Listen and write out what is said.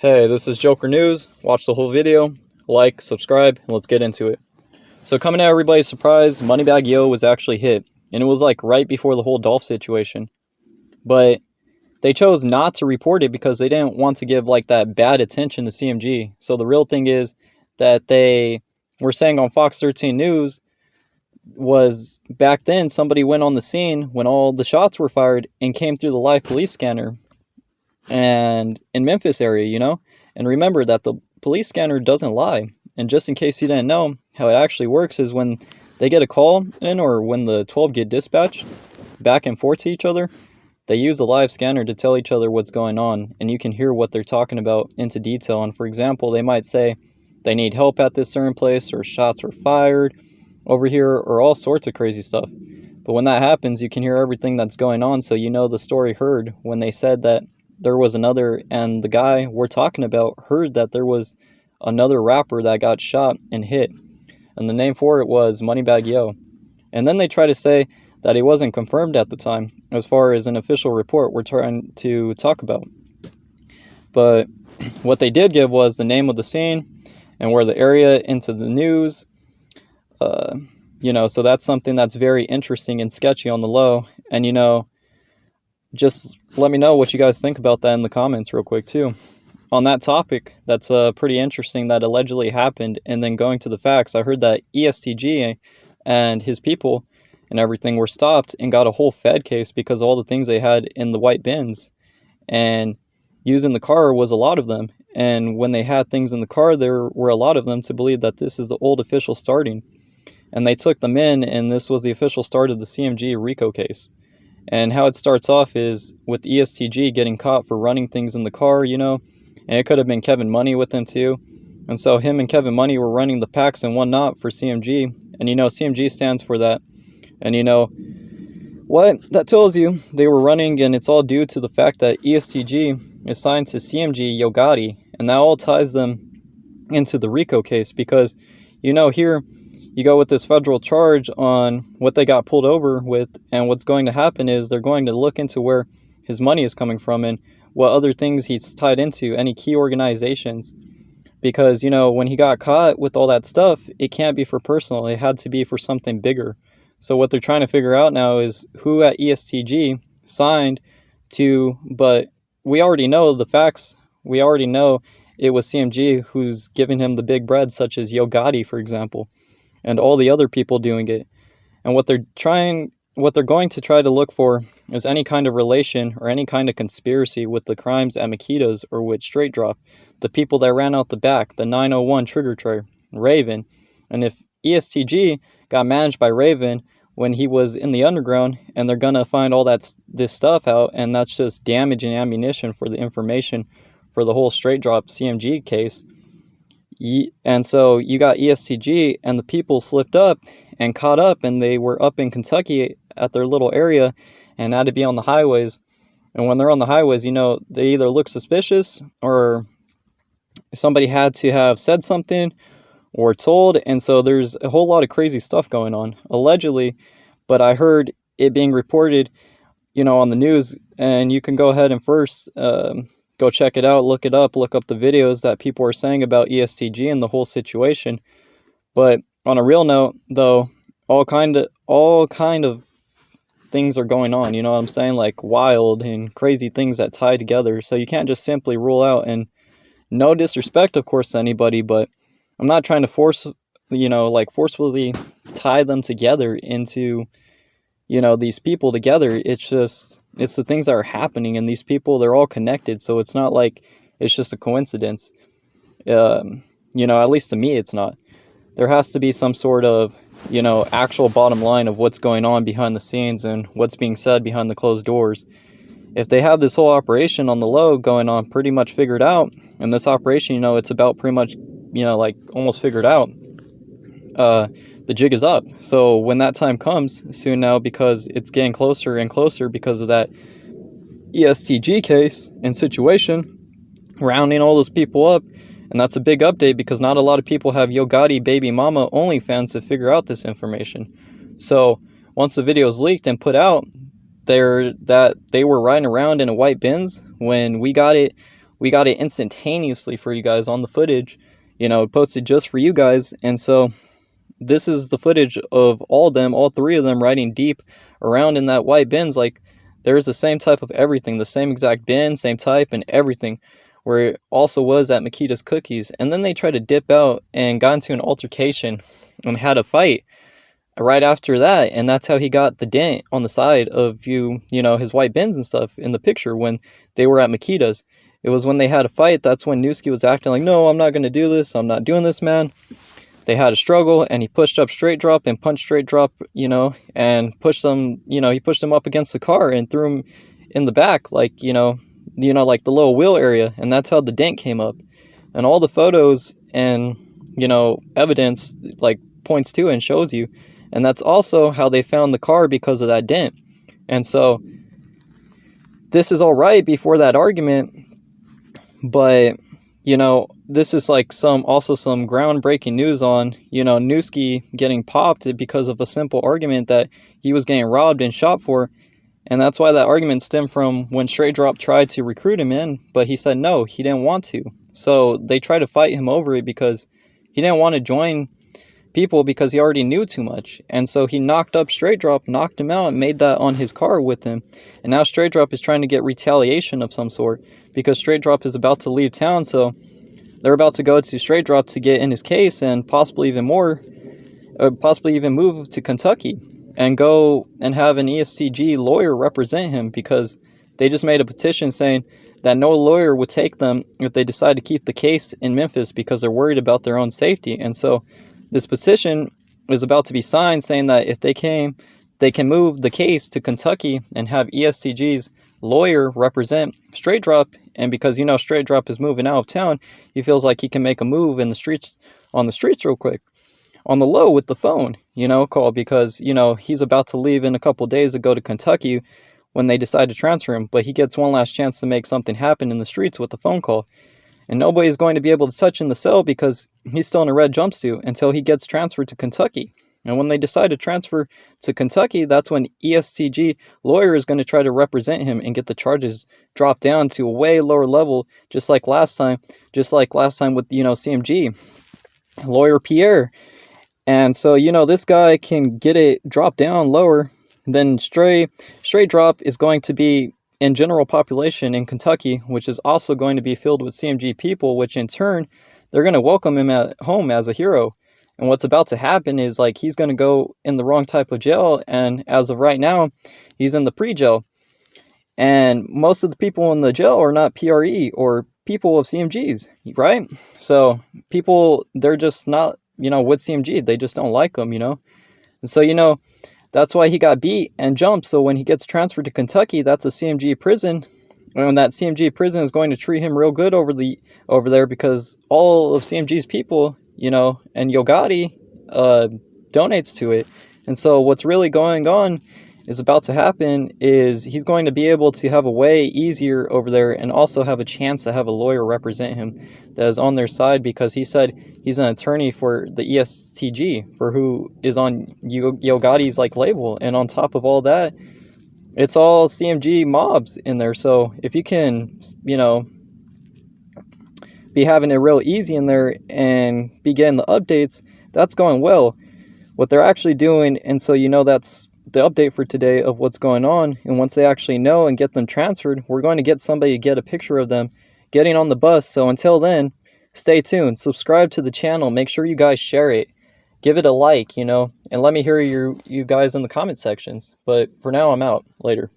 Hey, this is Joker News. Watch the whole video, like, subscribe, and let's get into it. So coming to everybody's surprise, Moneybagg Yo was actually hit, and it was like right before the whole Dolph situation. But they chose not to report it because they didn't want to give like that bad attention to CMG. So the real thing is that they were saying on Fox 13 News was back then somebody went on the scene when all the shots were fired and came through the live police scanner and in Memphis area, and remember that the police scanner doesn't lie. And just in case you didn't know, how it actually works is when they get a call in or when the 12 get dispatched back and forth to each other, they use the live scanner to tell each other what's going on, and you can hear what they're talking about into detail. And for example, they might say they need help at this certain place, or shots were fired over here, or all sorts of crazy stuff. But when that happens, you can hear everything that's going on, so you know the story heard when they said that there was another, and the guy we're talking about heard that there was another rapper that got shot and hit, and the name for it was Moneybagg Yo. And then they try to say that it wasn't confirmed at the time as far as an official report we're trying to talk about. But what they did give was the name of the scene and where the area into the news, so that's something that's very interesting and sketchy on the low. And just let me know what you guys think about that in the comments real quick too. On that topic, that's pretty interesting that allegedly happened. And then going to the facts, I heard that ESTG and his people and everything were stopped and got a whole Fed case because all the things they had in the white bins. And using the car was a lot of them. And when they had things in the car, there were a lot of them to believe that this is the old official starting. And they took them in, and this was the official start of the CMG RICO case. And how it starts off is with ESTG getting caught for running things in the car, and it could have been Kevin Money with him too. And so him and Kevin Money were running the packs and whatnot for CMG. And CMG stands for that. And what that tells you, they were running, and it's all due to the fact that ESTG is signed to CMG Yo Gotti. And that all ties them into the RICO case because, here you go with this federal charge on what they got pulled over with, and what's going to happen is they're going to look into where his money is coming from and what other things he's tied into, any key organizations. Because, when he got caught with all that stuff, it can't be for personal. It had to be for something bigger. So what they're trying to figure out now is who at ESTG signed to, but we already know the facts. We already know it was CMG who's giving him the big bread, such as Yo Gotti, for example, and all the other people doing it. And what they're going to try to look for is any kind of relation or any kind of conspiracy with the crimes at Makitas or with Straight Drop, the people that ran out the back, the 901 trigger tray, Raven. And if ESTG got managed by Raven when he was in the underground, and they're gonna find all this stuff out, and that's just damaging ammunition for the information for the whole Straight Drop CMG case. And so you got ESTG, and the people slipped up and caught up, and they were up in Kentucky at their little area and had to be on the highways. And when they're on the highways, they either look suspicious or somebody had to have said something or told. And so there's a whole lot of crazy stuff going on, allegedly. But I heard it being reported, on the news, and you can go ahead and first go check it out, look it up, look up the videos that people are saying about ESTG and the whole situation. But on a real note, though, all kind of things are going on, you know what I'm saying? Like wild and crazy things that tie together. So you can't just simply rule out, and no disrespect, of course, to anybody, but I'm not trying to forcefully tie them together into, these people together. It's the things that are happening, and these people, they're all connected. So it's not like it's just a coincidence. At least to me, it's not. There has to be some sort of, actual bottom line of what's going on behind the scenes and what's being said behind the closed doors. If they have this whole operation on the low going on pretty much figured out, and this operation, it's about pretty much, almost figured out, the jig is up. So when that time comes soon now, because it's getting closer and closer because of that ESTG case and situation, rounding all those people up. And that's a big update because not a lot of people have Yo Gotti baby mama OnlyFans to figure out this information. So once the video is leaked and put out, they were riding around in a white Benz when we got it we got it instantaneously for you guys on the footage, posted just for you guys. And so this is the footage of all three of them riding deep around in that white Benz. Like, there's the same type of everything, the same exact bin, same type and everything, where it also was at Makita's Cookies. And then they tried to dip out and got into an altercation and had a fight right after that. And that's how he got the dent on the side of his white Benz and stuff in the picture when they were at Makita's. It was when they had a fight. That's when Nuski was acting like, no, I'm not going to do this. I'm not doing this, man. They had a struggle, and he pushed up straight drop and punched straight drop, and pushed them, he pushed him up against the car and threw him in the back, like, like the little wheel area. And that's how the dent came up. And all the photos and, evidence, like, points to and shows you. And that's also how they found the car, because of that dent. And so this is all right before that argument, but this is like some groundbreaking news on, Nuski getting popped because of a simple argument that he was getting robbed and shot for. And that's why that argument stemmed from when Straight Drop tried to recruit him in, but he said no, he didn't want to. So they tried to fight him over it because he didn't want to join people because he already knew too much. And so he knocked up Straight Drop, knocked him out, and made that on his car with him. And now Straight Drop is trying to get retaliation of some sort because Straight Drop is about to leave town. So they're about to go to Straight Drop to get in his case and possibly even move to Kentucky and go and have an ESTG lawyer represent him, because they just made a petition saying that no lawyer would take them if they decide to keep the case in Memphis because they're worried about their own safety. And so this petition is about to be signed saying that if they can move the case to Kentucky and have ESTG's lawyer represent Straight Drop. And because, Straight Drop is moving out of town, he feels like he can make a move on the streets real quick, on the low with the phone, call, because, he's about to leave in a couple days to go to Kentucky when they decide to transfer him. But he gets one last chance to make something happen in the streets with the phone call. And nobody's going to be able to touch in the cell because he's still in a red jumpsuit until he gets transferred to Kentucky. And when they decide to transfer to Kentucky, that's when ESTG lawyer is going to try to represent him and get the charges dropped down to a way lower level, just like last time with, CMG, lawyer Pierre. And so, this guy can get it dropped down lower. Then Straight Drop is going to be in general population in Kentucky, which is also going to be filled with CMG people, which in turn, they're going to welcome him at home as a hero. And what's about to happen is, like, he's going to go in the wrong type of jail. And as of right now, he's in the pre-jail. And most of the people in the jail are not PRE or people of CMGs, right? So people, they're just not, with CMG. They just don't like them, And so, that's why he got beat and jumped. So when he gets transferred to Kentucky, that's a CMG prison. And that CMG prison is going to treat him real good over there, because all of CMG's people, and Yo Gotti donates to it. And so what's really going on is about to happen is he's going to be able to have a way easier over there and also have a chance to have a lawyer represent him that is on their side, because he said he's an attorney for the ESTG, for who is on Yo Gotti's label. And on top of all that, it's all CMG mobs in there. So if you can, be having it real easy in there and be getting the updates, that's going well. What they're actually doing, and so that's the update for today of what's going on. And once they actually know and get them transferred, we're going to get somebody to get a picture of them getting on the bus. So until then, stay tuned, subscribe to the channel, make sure you guys share it, give it a like, and let me hear you guys in the comment sections. But for now, I'm out. Later.